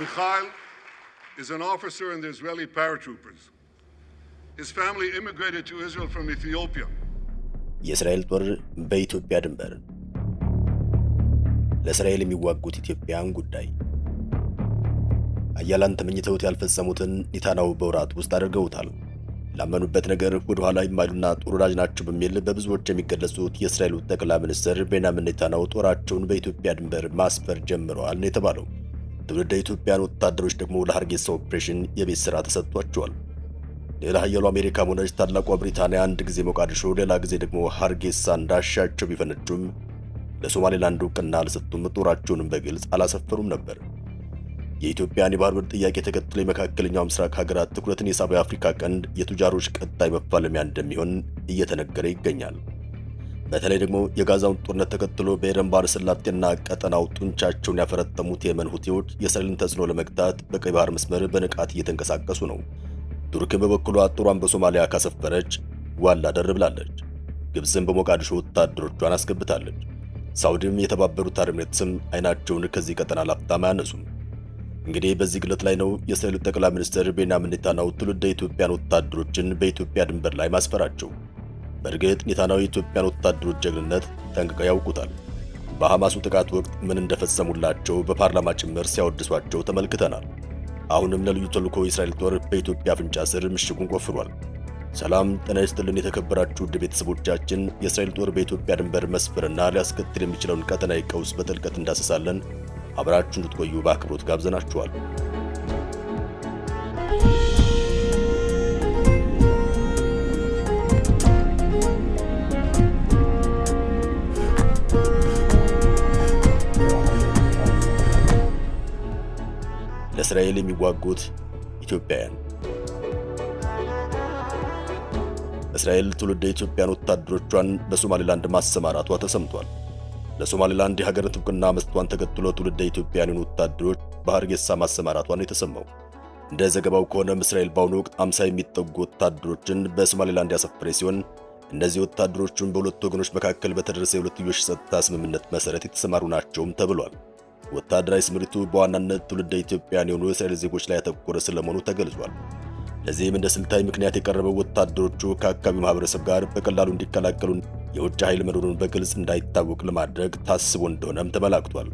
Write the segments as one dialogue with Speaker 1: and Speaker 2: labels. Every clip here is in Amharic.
Speaker 1: Mikhail is an officer in the Israeli paratroopers. His family immigrated to Israel from Ethiopia.
Speaker 2: የእስራኤል ጦር በኢትዮጵያ ድንበር ለእስራኤል የሚዋጉት ኢትዮጵያን ጉዳይ አያላን ተመኝተውት ያልፈጸሙትን ኔታንያሁ በወራት ውስጥ አድርገውታል። ላመኑበት ነገር ወደ ኋላ የማይሉና ጦር ወዳጅ ናቸው በሚል በብዙዎች የሚገለጹት የእስራኤሉ ጠቅላይ ሚኒስትር ቤንያሚን ኔታንያሁ ጦራቸውን በኢትዮጵያ ድንበር ማስፈር ጀምረዋል ነው የተባለው። ትውልደ ኢትዮጵያን ወታደሮች ደግሞ ለሐርጌሳ ኦፕሬሽን የቤት ሥራ ተሰጥቷቸዋል። ሌላ ኃያሉ አሜሪካ ሆነች ታላቋ ብሪታንያ አንድ ጊዜ ሞቃዲሾ ሌላ ጊዜ ደግሞ ሐርጌሳ እንዳሻቸው ቢፈነጩም ለሶማሌላንድ ዕውቅና አልሰጡም፣ ጦራቸውንም በግልጽ አላሰፈሩም ነበር። የኢትዮጵያን የባህር በር ጥያቄ ተከትሎ የመካከለኛው ምስራቅ ሀገራት ትኩረትን የሳበው የአፍሪካ ቀንድ የቱጃሮች ቀጣይ መፋለሚያ እንደሚሆን እየተነገረ ይገኛል። በተለይ ደግሞ የጋዛውን ጦርነት ተከትሎ በኤደን ባህረ ሰላጤና ቀጠናው ጡንቻቸውን ያፈረጠሙት የየመን ሁቲዎች የእስራኤልን ተጽዕኖ ለመግታት በቀይ ባህር መስመር በንቃት እየተንቀሳቀሱ ነው። ቱርክም በበኩሏ ጦሯን በሶማሊያ ካሰፈረች ዋላ ደር ብላለች። ግብፅም በሞቃዲሾ ወታደሮቿን አስገብታለች። ሳውዲም የተባበሩት አረብ ኤሚሬትስም አይናቸውን ከዚህ ቀጠና ላፍታም አያነሱም። እንግዲህ በዚህ ግለት ላይ ነው የእስራኤሉ ጠቅላይ ሚኒስትር ቤንያሚን ኔታንያሁ ትውልደ ኢትዮጵያን ወታደሮችን በኢትዮጵያ ድንበር ላይ ማስፈራቸው። በእርግጥ ኔታንያሁ የኢትዮጵያን ወታደሮች ጀግንነት ጠንቅቀው ያውቁታል። በሐማሱ ጥቃት ወቅት ምን እንደፈጸሙላቸው በፓርላማ ጭምር ሲያወድሷቸው ተመልክተናል። አሁንም ለልዩ ተልዕኮ የእስራኤል ጦር በኢትዮጵያ አፍንጫ ስር ምሽጉን ቆፍሯል። ሰላም ጤና ይስጥልን የተከበራችሁ ውድ ቤተሰቦቻችን፣ የእስራኤል ጦር በኢትዮጵያ ድንበር መስፈርና ሊያስከትል የሚችለውን ቀጠናዊ ቀውስ በጥልቀት እንዳሰሳለን። አብራችሁ እንድትቆዩ በአክብሮት ጋብዘናችኋል። ለእስራኤል የሚዋጉት ኢትዮጵያውያን። እስራኤል ትውልደ ኢትዮጵያን ወታደሮቿን በሶማሌላንድ ማሰማራቷ ተሰምቷል። ለሶማሌላንድ የሀገርነት ዕውቅና መስጠቷን ተከትሎ ትውልደ ኢትዮጵያውያን ወታደሮች በሐርጌሳ ማሰማራቷን የተሰማው። እንደ ዘገባው ከሆነም እስራኤል በአሁኑ ወቅት 50 የሚጠጉ ወታደሮችን በሶማሌላንድ ያሰፈረ ሲሆን እነዚህ ወታደሮቹን በሁለቱ ወገኖች መካከል በተደረሰ የሁለትዮሽ ጸጥታ ስምምነት መሰረት የተሰማሩ ናቸውም ተብሏል። ወታደራዊ ስምሪቱ በዋናነት ትውልደ ኢትዮጵያውያን የሆኑ የእስራኤል ዜጎች ላይ ያተኮረ ስለመሆኑ ተገልጿል። ለዚህም እንደ ስልታዊ ምክንያት የቀረበው ወታደሮቹ ከአካባቢው ማህበረሰብ ጋር በቀላሉ እንዲቀላቀሉ የውጭ ኃይል መኖሩን በግልጽ እንዳይታወቅ ለማድረግ ታስቦ እንደሆነም ተመላክቷል።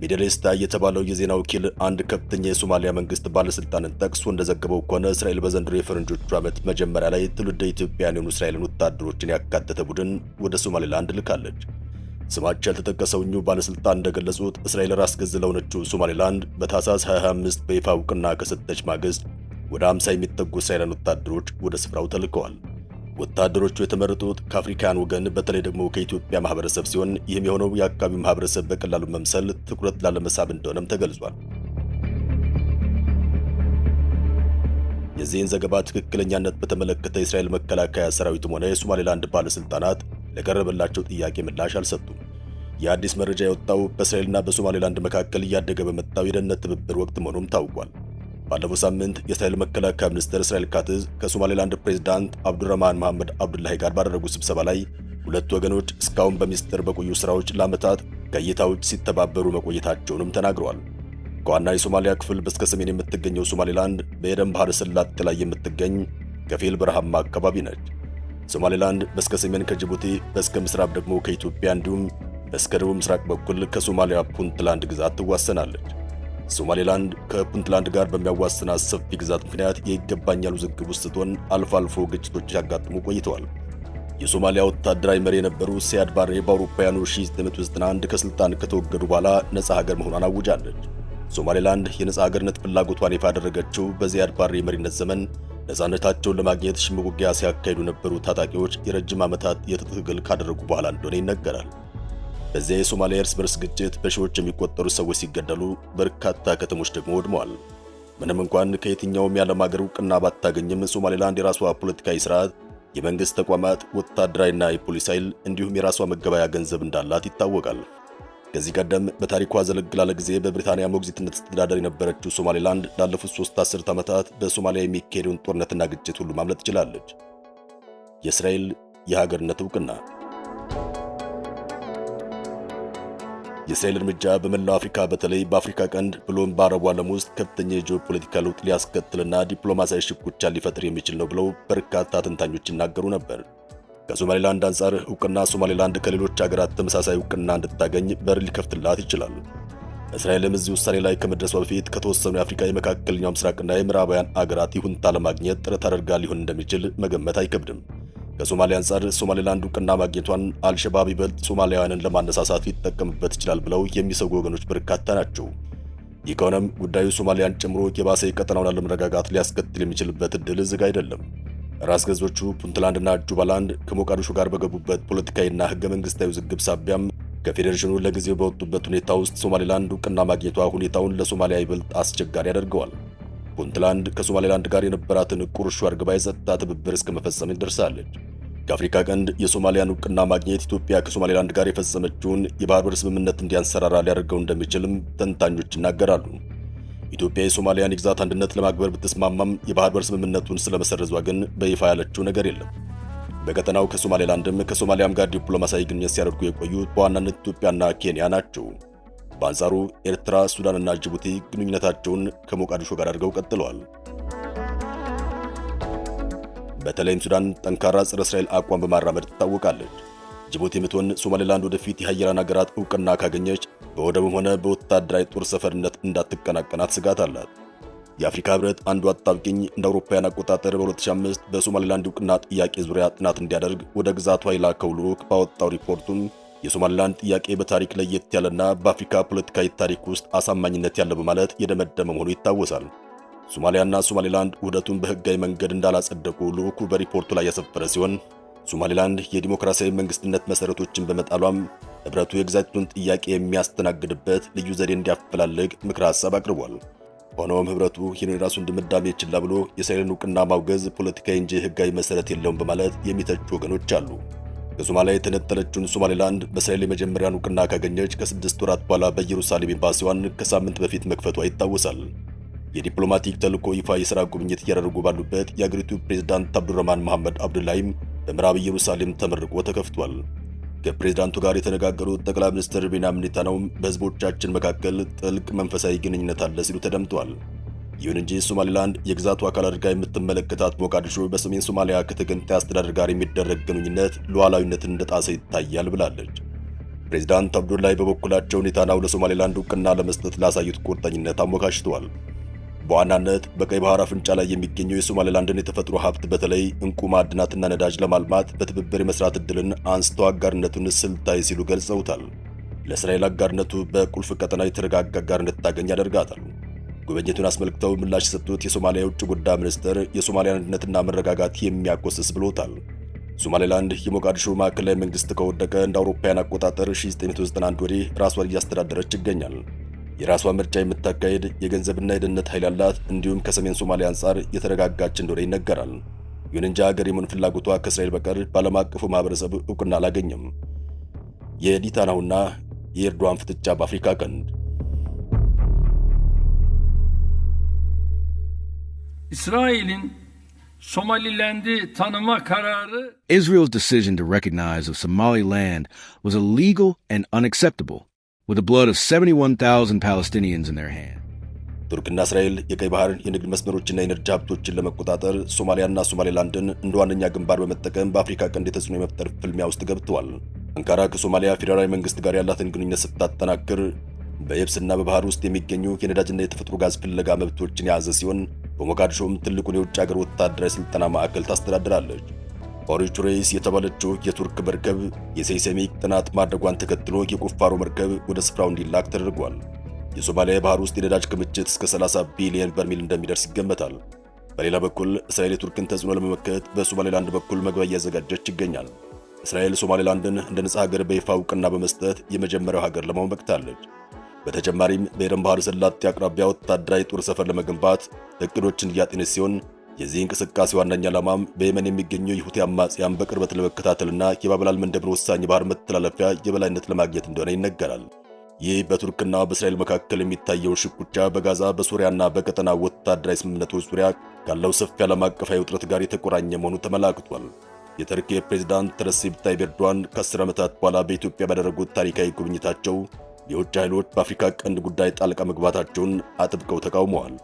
Speaker 2: ሚድል ኢስት የተባለው የዜና ወኪል አንድ ከፍተኛ የሶማሊያ መንግስት ባለስልጣንን ጠቅሶ እንደዘገበው ከሆነ እስራኤል በዘንድሮ የፈረንጆቹ ዓመት መጀመሪያ ላይ ትውልደ ኢትዮጵያውያን የሆኑ እስራኤልን ወታደሮችን ያካተተ ቡድን ወደ ሶማሌላንድ ልካለች። ስማቸው ያልተጠቀሰው እኚሁ ባለስልጣን እንደገለጹት እስራኤል ራስ ገዝ ለሆነችው ሶማሌላንድ በታህሳስ 25 በይፋ ዕውቅና ከሰጠች ማግስት ወደ 50 የሚጠጉ እስራኤላውያን ወታደሮች ወደ ስፍራው ተልከዋል። ወታደሮቹ የተመረጡት ከአፍሪካን ወገን በተለይ ደግሞ ከኢትዮጵያ ማህበረሰብ ሲሆን ይህም የሆነው የአካባቢው ማህበረሰብ በቀላሉ መምሰል ትኩረት ላለመሳብ እንደሆነም ተገልጿል። የዚህን ዘገባ ትክክለኛነት በተመለከተ የእስራኤል መከላከያ ሰራዊትም ሆነ የሶማሌላንድ ባለስልጣናት ለቀረበላቸው ጥያቄ ምላሽ አልሰጡም። የአዲስ መረጃ የወጣው በእስራኤልና በሶማሌላንድ መካከል እያደገ በመጣው የደህንነት ትብብር ወቅት መሆኑም ታውቋል። ባለፈው ሳምንት የእስራኤል መከላከያ ሚኒስትር እስራኤል ካትዝ ከሶማሌላንድ ፕሬዝዳንት አብዱራህማን መሐመድ አብዱላሂ ጋር ባደረጉ ስብሰባ ላይ ሁለቱ ወገኖች እስካሁን በሚስጥር በቆዩ ስራዎች ለዓመታት ከእይታ ውጭ ሲተባበሩ መቆየታቸውንም ተናግረዋል። ከዋና የሶማሊያ ክፍል በስተ ሰሜን የምትገኘው ሶማሌላንድ በኤደን ባህረ ሰላጤ ላይ የምትገኝ ከፊል በረሃማ አካባቢ ነች። ሶማሌላንድ በስተ ሰሜን ከጅቡቲ፣ በስተ ምዕራብ ደግሞ ከኢትዮጵያ እንዲሁም በስተ ደቡብ ምስራቅ በኩል ከሶማሊያ ፑንትላንድ ግዛት ትዋሰናለች። ሶማሌላንድ ከፑንትላንድ ጋር በሚያዋስናት ሰፊ ግዛት ምክንያት የይገባኛል ውዝግብ ውስጥ ስትሆን አልፎ አልፎ ግጭቶች ሲያጋጥሙ ቆይተዋል። የሶማሊያ ወታደራዊ መሪ የነበሩ ሲያድ ባሬ በአውሮፓውያኑ 1991 ከስልጣን ከተወገዱ በኋላ ነፃ ሀገር መሆኗን አውጃለች። ሶማሌላንድ የነፃ ሀገርነት ፍላጎቷን ይፋ ያደረገችው በዚያድ ባሬ መሪነት ዘመን ነፃነታቸውን ለማግኘት ሽምቅ ውጊያ ሲያካሂዱ የነበሩ ታጣቂዎች የረጅም ዓመታት የትጥቅ ትግል ካደረጉ በኋላ እንደሆነ ይነገራል። በዚያ የሶማሊያ እርስ በርስ ግጭት በሺዎች የሚቆጠሩ ሰዎች ሲገደሉ በርካታ ከተሞች ደግሞ ወድመዋል። ምንም እንኳን ከየትኛውም የዓለም ሀገር ዕውቅና ባታገኝም ሶማሌላንድ የራሷ ፖለቲካዊ ስርዓት፣ የመንግስት ተቋማት፣ ወታደራዊና የፖሊስ ኃይል እንዲሁም የራሷ መገበያ ገንዘብ እንዳላት ይታወቃል። ከዚህ ቀደም በታሪኳ ዘለግ ላለ ጊዜ በብሪታንያ ሞግዚትነት ስትተዳደር የነበረችው ሶማሌላንድ ላለፉት 3 አስርት ዓመታት በሶማሊያ የሚካሄደውን ጦርነትና ግጭት ሁሉ ማምለጥ ችላለች። የእስራኤል የሀገርነት ዕውቅና የእስራኤል እርምጃ በመላው አፍሪካ በተለይ በአፍሪካ ቀንድ ብሎም በአረቡ ዓለም ውስጥ ከፍተኛ የጂኦፖለቲካ ለውጥ ሊያስከትልና ዲፕሎማሲያዊ ሽኩቻ ሊፈጥር የሚችል ነው ብለው በርካታ ተንታኞች ይናገሩ ነበር። ከሶማሌላንድ አንጻር ዕውቅና ሶማሌላንድ ከሌሎች ሀገራት ተመሳሳይ ዕውቅና እንድታገኝ በር ሊከፍትላት ይችላል። እስራኤልም እዚህ ውሳኔ ላይ ከመድረሷ በፊት ከተወሰኑ የአፍሪካ የመካከለኛው ምስራቅና የምዕራባውያን አገራት ይሁንታ ለማግኘት ጥረት አድርጋ ሊሆን እንደሚችል መገመት አይከብድም። ከሶማሊያ አንጻር ሶማሌላንድ ዕውቅና ማግኘቷን አልሸባብ ይበልጥ ሶማሊያውያንን ለማነሳሳት ሊጠቀምበት ይችላል ብለው የሚሰጉ ወገኖች በርካታ ናቸው። ይህ ከሆነም ጉዳዩ ሶማሊያን ጨምሮ የባሰ የቀጠናውን አለመረጋጋት ሊያስከትል የሚችልበት ዕድል ዝግ አይደለም። ራስ ገዞቹ ፑንትላንድና ጁባላንድ ከሞቃዲሾ ጋር በገቡበት ፖለቲካዊና ሕገ መንግሥታዊ ውዝግብ ሳቢያም ከፌዴሬሽኑ ለጊዜው በወጡበት ሁኔታ ውስጥ ሶማሌላንድ ዕውቅና ማግኘቷ ሁኔታውን ለሶማሊያ ይበልጥ አስቸጋሪ ያደርገዋል። ፑንትላንድ ከሶማሌላንድ ጋር የነበራትን ቁርሾ አርግባ የጸጥታ ትብብር እስከ መፈጸም ደርሳለች። ከአፍሪካ ቀንድ የሶማሊያን ዕውቅና ማግኘት ኢትዮጵያ ከሶማሌላንድ ጋር የፈጸመችውን የባህር በር ስምምነት እንዲያንሰራራ ሊያደርገው እንደሚችልም ተንታኞች ይናገራሉ። ኢትዮጵያ የሶማሊያን የግዛት አንድነት ለማክበር ብትስማማም የባህር በር ስምምነቱን ስለመሰረዟ ግን በይፋ ያለችው ነገር የለም። በቀጠናው ከሶማሌላንድም ከሶማሊያም ጋር ዲፕሎማሲያዊ ግንኙነት ሲያደርጉ የቆዩት በዋናነት ኢትዮጵያና ኬንያ ናቸው። በአንጻሩ ኤርትራ፣ ሱዳንና ጅቡቲ ግንኙነታቸውን ከሞቃዲሾ ጋር አድርገው ቀጥለዋል። በተለይም ሱዳን ጠንካራ ጸረ እስራኤል አቋም በማራመድ ትታወቃለች። ጅቡቲ የምትሆን ሶማሌላንድ ወደፊት የሀያላን ሀገራት ዕውቅና ካገኘች በወደብም ሆነ በወታደራዊ ጦር ሰፈርነት እንዳትቀናቀናት ስጋት አላት። የአፍሪካ ህብረት አንዱ አጣብቂኝ እንደ አውሮፓውያን አቆጣጠር በ2005 በሶማሌላንድ ዕውቅና ጥያቄ ዙሪያ ጥናት እንዲያደርግ ወደ ግዛቷ የላከው ልዑክ ባወጣው ሪፖርቱም የሶማሌላንድ ጥያቄ በታሪክ ለየት ያለና በአፍሪካ ፖለቲካዊ ታሪክ ውስጥ አሳማኝነት ያለው በማለት የደመደመ መሆኑ ይታወሳል። ሶማሊያና ሶማሌላንድ ውህደቱን በህጋዊ መንገድ እንዳላጸደቁ ልዑኩ በሪፖርቱ ላይ ያሰፈረ ሲሆን ሶማሌላንድ የዲሞክራሲያዊ መንግስትነት መሰረቶችን በመጣሏም ህብረቱ የግዛቱን ጥያቄ የሚያስተናግድበት ልዩ ዘዴ እንዲያፈላልግ ምክረ ሐሳብ አቅርቧል። ሆኖም ህብረቱ ይህን የራሱን ድምዳሜ ችላ ብሎ የእስራኤልን ዕውቅና ማውገዝ ፖለቲካዊ እንጂ ህጋዊ መሰረት የለውም በማለት የሚተቹ ወገኖች አሉ። ከሶማሊያ የተነጠለችውን ሶማሌላንድ በእስራኤል የመጀመሪያን ዕውቅና ካገኘች ከ6 ወራት በኋላ በኢየሩሳሌም ኤምባሲዋን ከሳምንት በፊት መክፈቷ ይታወሳል። የዲፕሎማቲክ ተልዕኮ ይፋ የሥራ ጉብኝት እያደረጉ ባሉበት የአገሪቱ ፕሬዝዳንት አብዱራህማን መሐመድ አብዱላሂም በምዕራብ ኢየሩሳሌም ተመርቆ ተከፍቷል። ከፕሬዝዳንቱ ጋር የተነጋገሩት ጠቅላይ ሚኒስትር ቤንያሚን ኔታንያሁም በህዝቦቻችን መካከል ጥልቅ መንፈሳዊ ግንኙነት አለ ሲሉ ተደምጠዋል። ይሁን እንጂ ሶማሌላንድ የግዛቱ አካል አድርጋ የምትመለከታት ሞቃዲሾ በሰሜን ሶማሊያ ከተገንጣይ አስተዳደር ጋር የሚደረግ ግንኙነት ሉዓላዊነትን እንደጣሰ ይታያል ብላለች። ፕሬዝዳንት አብዱላሂ በበኩላቸው ኔታንያሁ ለሶማሌላንድ ዕውቅና ለመስጠት ላሳዩት ቁርጠኝነት አሞካሽተዋል። በዋናነት በቀይ ባህር አፍንጫ ላይ የሚገኘው የሶማሌላንድን የተፈጥሮ ሀብት በተለይ እንቁ ማዕድናትና ነዳጅ ለማልማት በትብብር የመስራት ዕድልን አንስተው አጋርነቱን ስልታዊ ሲሉ ገልጸውታል። ለእስራኤል አጋርነቱ በቁልፍ ቀጠና የተረጋጋ አጋርነት ታገኝ ያደርጋታል። ጉብኝቱን አስመልክተው ምላሽ የሰጡት የሶማሊያ የውጭ ጉዳይ ሚኒስትር የሶማሊያን አንድነትና መረጋጋት የሚያኮስስ ብሎታል። ሶማሌላንድ የሞቃዲሾ ማዕከላዊ መንግስት ከወደቀ እንደ አውሮፓውያን አቆጣጠር 1991 ወዲህ ራሷን እያስተዳደረች ይገኛል። የራሷ ምርጫ የምታካሄድ የገንዘብና የደህንነት ኃይል ያላት እንዲሁም ከሰሜን ሶማሊያ አንጻር የተረጋጋች እንደሆነ ይነገራል። ይሁን እንጂ ሀገር የመሆን ፍላጎቷ ከእስራኤል በቀር በዓለም አቀፉ ማህበረሰብ ዕውቅና አላገኘም። የኔታንያሁና የኤርዶዋን ፍጥጫ በአፍሪካ ቀንድ
Speaker 3: İsrail'in Somaliland'i tanıma kararı
Speaker 4: Israel's decision to recognize of Somaliland was illegal and unacceptable, with the blood of 71,000 Palestinians in their hand.
Speaker 2: ቱርክና እስራኤል የቀይ ባህር የንግድ መስመሮችና የኤነርጂ ሀብቶችን ለመቆጣጠር ሶማሊያና ሶማሌላንድን እንደ ዋነኛ ግንባር በመጠቀም በአፍሪካ ቀንድ የተጽዕኖ የመፍጠር ፍልሚያ ውስጥ ገብተዋል። አንካራ ከሶማሊያ ፌዴራላዊ መንግስት ጋር ያላትን ግንኙነት ስታጠናክር በየብስና በባህር ውስጥ የሚገኙ የነዳጅና የተፈጥሮ ጋዝ ፍለጋ መብቶችን የያዘ ሲሆን በሞቃዲሾም ትልቁን የውጭ ሀገር ወታደራዊ ስልጠና ማዕከል ታስተዳድራለች። ኦሪቹሬስ የተባለችው የቱርክ መርከብ የሴይስሚክ ጥናት ማድረጓን ተከትሎ የቁፋሮ መርከብ ወደ ስፍራው እንዲላክ ተደርጓል። የሶማሊያ የባህር ውስጥ የነዳጅ ክምችት እስከ 30 ቢሊዮን በርሜል እንደሚደርስ ይገመታል። በሌላ በኩል እስራኤል የቱርክን ተጽዕኖ ለመመከት በሶማሌላንድ በኩል መግቢያ እያዘጋጀች ይገኛል። እስራኤል ሶማሌላንድን እንደ ነጻ ሀገር በይፋ ዕውቅና በመስጠት የመጀመሪያው ሀገር ለመሆን በቅታለች። በተጨማሪም በኤደን ባህረ ሰላጤ አቅራቢያ ወታደራዊ ጦር ሰፈር ለመገንባት እቅዶችን እያጤነች ሲሆን የዚህ እንቅስቃሴ ዋነኛ ዓላማም በየመን የሚገኙ የሁቲ አማጽያን በቅርበት ለመከታተልና የባብላል መንደብን ወሳኝ ባህር መተላለፊያ የበላይነት ለማግኘት እንደሆነ ይነገራል። ይህ በቱርክና በእስራኤል መካከል የሚታየው ሽኩቻ በጋዛ በሶሪያና በቀጠና ወታደራዊ ስምምነቶች ዙሪያ ካለው ሰፊ ዓለም አቀፋዊ ውጥረት ጋር የተቆራኘ መሆኑ ተመላክቷል። የተርኪ ፕሬዝዳንት ረሲፕ ታይብ ኤርዶዋን ከ10 ዓመታት በኋላ በኢትዮጵያ ባደረጉት ታሪካዊ ጉብኝታቸው የውጭ ኃይሎች በአፍሪካ ቀንድ ጉዳይ ጣልቃ መግባታቸውን አጥብቀው ተቃውመዋል።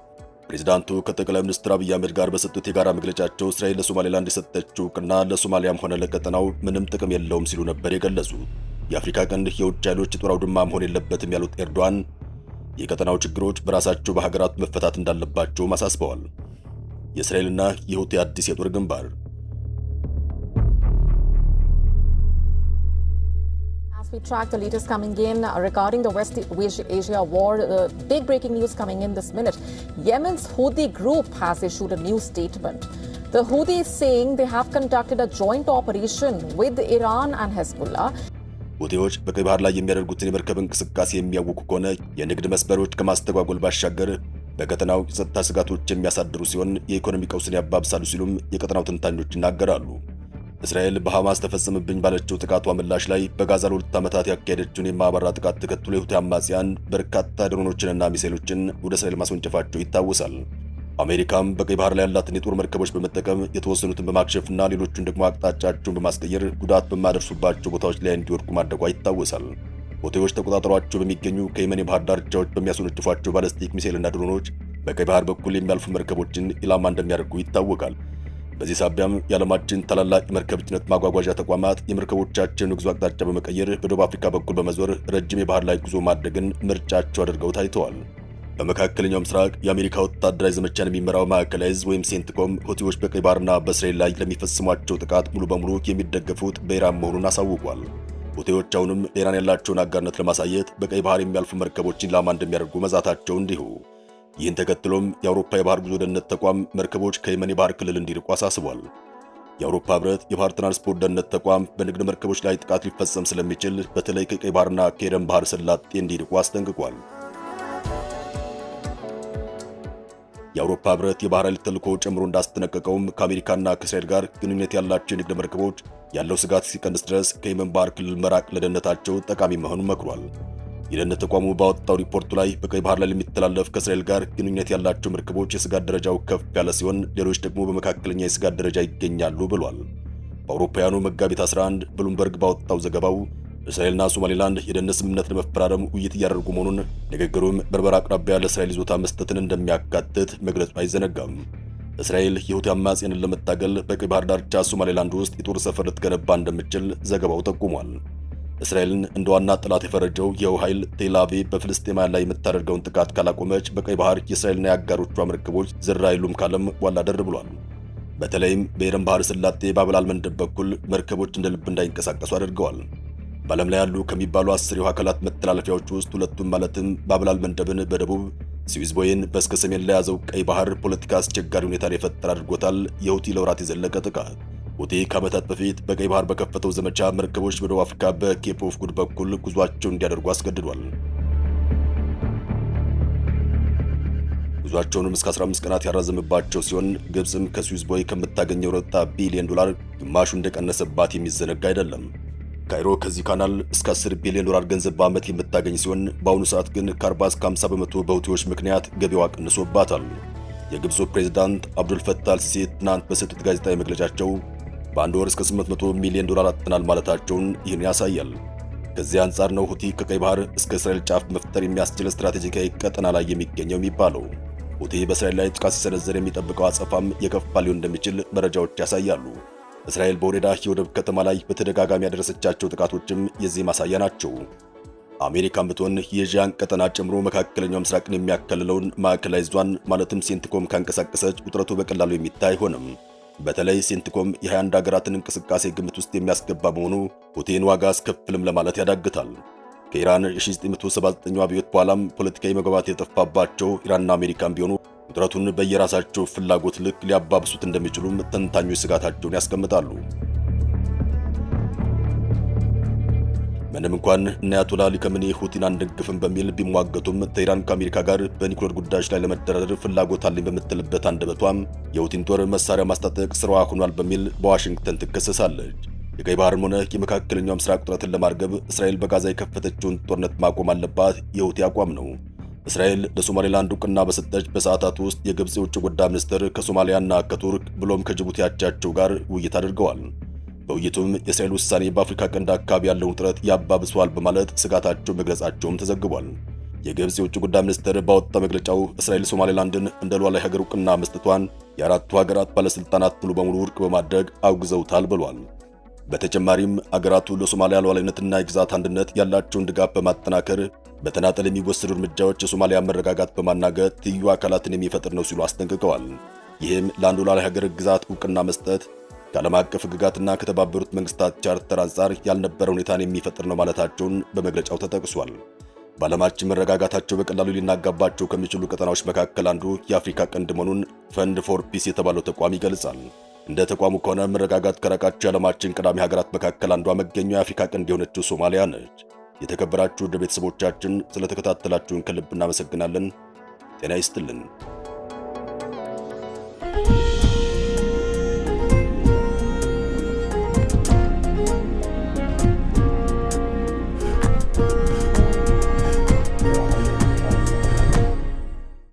Speaker 2: ፕሬዝዳንቱ ከጠቅላይ ሚኒስትር አብይ አህመድ ጋር በሰጡት የጋራ መግለጫቸው እስራኤል ለሶማሌላንድ የሰጠችው ዕውቅና ለሶማሊያም ሆነ ለቀጠናው ምንም ጥቅም የለውም ሲሉ ነበር የገለጹት። የአፍሪካ ቀንድ የውጭ ኃይሎች የጦር አውድማ መሆን የለበትም ያሉት ኤርዶዋን የቀጠናው ችግሮች በራሳቸው በሀገራት መፈታት እንዳለባቸውም አሳስበዋል። የእስራኤልና የሁቲ አዲስ የጦር ግንባር
Speaker 5: We track the latest coming in regarding the West Asia war. Big breaking news coming in this minute. Yemen's Houthi group has issued a new statement. The Houthi is saying they have conducted a joint operation with Iran and Hezbollah.
Speaker 2: ሁቲዎች በቀይ ባህር ላይ የሚያደርጉትን የመርከብ እንቅስቃሴ የሚያውኩ ከሆነ የንግድ መስመሮች ከማስተጓጎል ባሻገር በቀጠናው የጸጥታ ስጋቶች የሚያሳድሩ ሲሆን የኢኮኖሚ ቀውስን ያባብሳሉ ሲሉም የቀጠናው ተንታኞች ይናገራሉ። እስራኤል በሐማስ ተፈጸመብኝ ባለችው ጥቃቷ ምላሽ ላይ በጋዛ ለ2 ዓመታት ያካሄደችውን የማያባራ ጥቃት ተከትሎ የሁቲ አማጽያን በርካታ ድሮኖችንና ሚሳኤሎችን ወደ እስራኤል ማስወንጨፋቸው ይታወሳል። አሜሪካም በቀይ ባህር ላይ ያላትን የጦር መርከቦች በመጠቀም የተወሰኑትን በማክሸፍና ሌሎቹን ደግሞ አቅጣጫቸውን በማስቀየር ጉዳት በማደርሱባቸው ቦታዎች ላይ እንዲወድቁ ማድረጓ ይታወሳል። ሁቲዎች ተቆጣጥሯቸው በሚገኙ ከየመን የባህር ዳርቻዎች በሚያስወነጭፏቸው ባለስቲክ ሚሳኤልና ድሮኖች በቀይ ባህር በኩል የሚያልፉ መርከቦችን ኢላማ እንደሚያደርጉ ይታወቃል። በዚህ ሳቢያም የዓለማችን ታላላቅ የመርከብ ጭነት ማጓጓዣ ተቋማት የመርከቦቻቸውን ጉዞ አቅጣጫ በመቀየር በደቡብ አፍሪካ በኩል በመዞር ረጅም የባህር ላይ ጉዞ ማድረግን ምርጫቸው አድርገው ታይተዋል። በመካከለኛው ምስራቅ የአሜሪካ ወታደራዊ ዘመቻን የሚመራው ማዕከላዊ ዕዝ ወይም ሴንትኮም ሁቲዎች በቀይ ባህርና በእስራኤል ላይ ለሚፈጽሟቸው ጥቃት ሙሉ በሙሉ የሚደገፉት በኢራን መሆኑን አሳውቋል። ሁቲዎች አሁንም ለኢራን ያላቸውን አጋርነት ለማሳየት በቀይ ባህር የሚያልፉ መርከቦችን ኢላማ እንደሚያደርጉ መዛታቸው እንዲሁ። ይህን ተከትሎም የአውሮፓ የባህር ጉዞ ደህንነት ተቋም መርከቦች ከየመን የባህር ክልል እንዲርቁ አሳስቧል። የአውሮፓ ህብረት የባህር ትራንስፖርት ደህንነት ተቋም በንግድ መርከቦች ላይ ጥቃት ሊፈጸም ስለሚችል በተለይ ከቀይ ባህርና ከኤደን ባህር ሰላጤ እንዲርቁ አስጠንቅቋል። የአውሮፓ ህብረት የባህር ኃይል ተልዕኮ ጨምሮ እንዳስጠነቀቀውም ከአሜሪካና ከእስራኤል ጋር ግንኙነት ያላቸው የንግድ መርከቦች ያለው ስጋት ሲቀንስ ድረስ ከየመን ባህር ክልል መራቅ ለደህንነታቸው ጠቃሚ መሆኑን መክሯል። የደህንነት ተቋሙ ባወጣው ሪፖርቱ ላይ በቀይ ባህር ላይ የሚተላለፍ ከእስራኤል ጋር ግንኙነት ያላቸው መርከቦች የስጋት ደረጃው ከፍ ያለ ሲሆን ሌሎች ደግሞ በመካከለኛ የስጋት ደረጃ ይገኛሉ ብሏል። በአውሮፓውያኑ መጋቢት 11 ብሉምበርግ ባወጣው ዘገባው እስራኤልና ሶማሌላንድ የደህንነት ስምምነት ለመፈራረም ውይይት እያደረጉ መሆኑን፣ ንግግሩም በርበራ አቅራቢያ ለእስራኤል ይዞታ መስጠትን እንደሚያካትት መግለጹ አይዘነጋም። እስራኤል የሁቲ አማጽያንን ለመታገል በቀይ ባህር ዳርቻ ሶማሌላንድ ውስጥ የጦር ሰፈር ልትገነባ እንደምትችል ዘገባው ጠቁሟል። እስራኤልን እንደ ዋና ጠላት የፈረጀው ይኸው ኃይል ቴል አቪቭ በፍልስጤማውያን ላይ የምታደርገውን ጥቃት ካላቆመች በቀይ ባህር የእስራኤልና የአጋሮቿ መርከቦች ዝር አይሉም ካለም ዋላ ደር ብሏል። በተለይም በኤደን ባህር ሰላጤ ባብ አል-መንደብ በኩል መርከቦች እንደ ልብ እንዳይንቀሳቀሱ አድርገዋል። በዓለም ላይ ያሉ ከሚባሉ 10 የውሃ አካላት መተላለፊያዎች ውስጥ ሁለቱም ማለትም ባብ አል-መንደብን በደቡብ ስዊዝ ቦይን በስከ ሰሜን ላይ ያዘው ቀይ ባህር ፖለቲካ አስቸጋሪ ሁኔታን የፈጠረ አድርጎታል። የሁቲ ለወራት የዘለቀ ጥቃት ሁቲ ከዓመታት በፊት በቀይ ባህር በከፈተው ዘመቻ መርከቦች በደቡብ አፍሪካ በኬፕ ኦፍ ጉድ በኩል ጉዟቸውን እንዲያደርጉ አስገድዷል። ጉዟቸውንም እስከ 15 ቀናት ያራዘመባቸው ሲሆን ግብፅም ከስዊዝ ቦይ ከምታገኘው $4 ቢሊዮን ግማሹ እንደቀነሰባት የሚዘነጋ አይደለም። ካይሮ ከዚህ ካናል እስከ $10 ቢሊዮን ገንዘብ በዓመት የምታገኝ ሲሆን በአሁኑ ሰዓት ግን ከ40 እስከ 50 በመቶ በሁቲዎች ምክንያት ገቢዋ ቀንሶባታል። የግብፁ ፕሬዝዳንት አብዱል ፈታህ አልሲሲ ትናንት በሰጡት ጋዜጣዊ መግለጫቸው በአንድ ወር እስከ $800 ሚሊዮን አጥተናል ማለታቸውን ይህን ያሳያል። ከዚህ አንጻር ነው ሁቲ ከቀይ ባህር እስከ እስራኤል ጫፍ መፍጠር የሚያስችል ስትራቴጂካዊ ቀጠና ላይ የሚገኘው የሚባለው። ሁቲ በእስራኤል ላይ ጥቃት ሲሰነዘር የሚጠብቀው አጸፋም የከፋ ሊሆን እንደሚችል መረጃዎች ያሳያሉ። እስራኤል በሆዴዳ የወደብ ከተማ ላይ በተደጋጋሚ ያደረሰቻቸው ጥቃቶችም የዚህ ማሳያ ናቸው። አሜሪካም ብትሆን የኤዥያን ቀጠና ጨምሮ መካከለኛው ምስራቅን የሚያከልለውን ማዕከላዊ ዕዟን ማለትም ሴንትኮም ካንቀሳቀሰች ውጥረቱ በቀላሉ የሚታይ አይሆንም። በተለይ ሴንትኮም የ21 ሀገራትን እንቅስቃሴ ግምት ውስጥ የሚያስገባ በመሆኑ ሁቲን ዋጋ አስከፍልም ለማለት ያዳግታል። ከኢራን የ1979 አብዮት በኋላም ፖለቲካዊ መግባባት የጠፋባቸው ኢራንና አሜሪካም ቢሆኑ ውጥረቱን በየራሳቸው ፍላጎት ልክ ሊያባብሱት እንደሚችሉም ተንታኞች ስጋታቸውን ያስቀምጣሉ። ምንም እንኳን አያቶላ አሊ ካሜኒ ሁቲን አንደግፍም በሚል ቢሟገቱም ተኢራን ከአሜሪካ ጋር በኒውክሌር ጉዳዮች ላይ ለመደራደር ፍላጎት አለኝ በምትልበት አንደበቷም የሁቲን ጦር መሳሪያ ማስታጠቅ ስራዋ ሆኗል በሚል በዋሽንግተን ትከሰሳለች። የቀይ ባህርም ሆነ የመካከለኛው ምስራቅ ውጥረትን ለማርገብ እስራኤል በጋዛ የከፈተችውን ጦርነት ማቆም አለባት የሁቲ አቋም ነው። እስራኤል ለሶማሌላንድ ዕውቅና በሰጠች በሰዓታት ውስጥ የግብፅ የውጭ ጉዳይ ሚኒስትር ከሶማሊያና ከቱርክ ብሎም ከጅቡቲ አቻቸው ጋር ውይይት አድርገዋል። በውይይቱም የእስራኤል ውሳኔ በአፍሪካ ቀንድ አካባቢ ያለውን ውጥረት ያባብሰዋል በማለት ስጋታቸው መግለጻቸውም ተዘግቧል። የግብጽ የውጭ ጉዳይ ሚኒስትር ባወጣ መግለጫው እስራኤል ሶማሌላንድን እንደ ሉዓላዊ ሀገር ዕውቅና መስጠቷን የአራቱ ሀገራት ባለስልጣናት ሙሉ በሙሉ ውድቅ በማድረግ አውግዘውታል ብሏል። በተጨማሪም አገራቱ ለሶማሊያ ሉዓላዊነትና የግዛት አንድነት ያላቸውን ድጋፍ በማጠናከር በተናጠል የሚወሰዱ እርምጃዎች የሶማሊያ መረጋጋት በማናገጥ ትይዩ አካላትን የሚፈጥር ነው ሲሉ አስጠንቅቀዋል። ይህም ለአንዱ ሉዓላዊ ሀገር ግዛት ዕውቅና መስጠት ከዓለም አቀፍ ሕግጋትና ከተባበሩት መንግስታት ቻርተር አንጻር ያልነበረ ሁኔታን የሚፈጥር ነው ማለታቸውን በመግለጫው ተጠቅሷል። በዓለማችን መረጋጋታቸው በቀላሉ ሊናጋባቸው ከሚችሉ ቀጠናዎች መካከል አንዱ የአፍሪካ ቀንድ መሆኑን ፈንድ ፎር ፒስ የተባለው ተቋም ይገልጻል። እንደ ተቋሙ ከሆነ መረጋጋት ከራቃቸው የዓለማችን ቀዳሚ ሀገራት መካከል አንዷ መገኛው የአፍሪካ ቀንድ የሆነችው ሶማሊያ ነች። የተከበራችሁ ውድ ቤተሰቦቻችን ስለተከታተላችሁን ከልብ እናመሰግናለን። ጤና ይስጥልን።